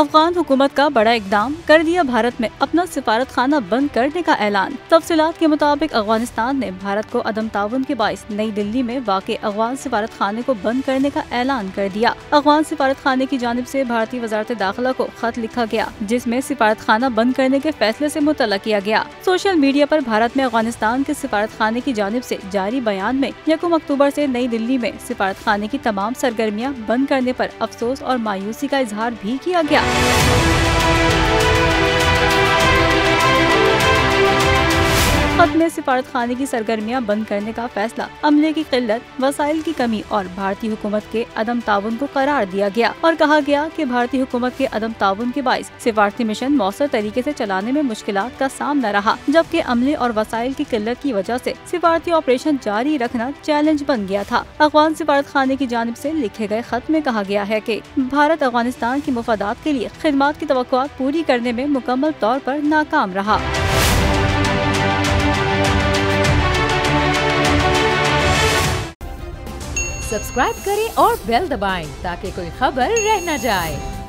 अफगान हुकूमत का बड़ा इकदाम, कर दिया भारत में अपना सिफारत खाना बंद करने का ऐलान। तफसीलात के मुताबिक अफगानिस्तान ने भारत को अदम ताउन के बाइस नई दिल्ली में वाक़ अफगान सिफारत खाने को बंद करने का ऐलान कर दिया। अफगान सिफारत खाने की जानिब से भारतीय वजारत दाखिला को खत लिखा गया, जिसमें सिफारत खाना बंद करने के फैसले से मुतल्ला किया गया। सोशल मीडिया पर भारत में अफगानिस्तान के सिफारत खाने की जानिब से जारी बयान में 1 अक्टूबर से नई दिल्ली में सिफारत खाने की तमाम सरगर्मियाँ बंद करने पर अफसोस और मायूसी का इजहार भी किया गया। खत में सिफारत खाने की सरगर्मियां बंद करने का फैसला अमले की किल्लत, वसाइल की कमी और भारतीय हुकूमत के अदम ताउन को करार दिया गया और कहा गया कि भारतीय हुकूमत के अदम ताउन के बाइस सिफारती मिशन मौसर तरीके से चलाने में मुश्किलात का सामना रहा, जबकि अमले और वसाइल की किल्लत की वजह से सिफारती ऑपरेशन जारी रखना चैलेंज बन गया था। अफगान सिफारत खाने की जानिब से लिखे गए खत में कहा गया है कि भारत अफगानिस्तान की मुफादात के लिए खिदमात की तवक्कुआत पूरी करने में मुकम्मल तौर पर नाकाम रहा। सब्सक्राइब करें और बेल दबाएं ताकि कोई खबर रह न जाए।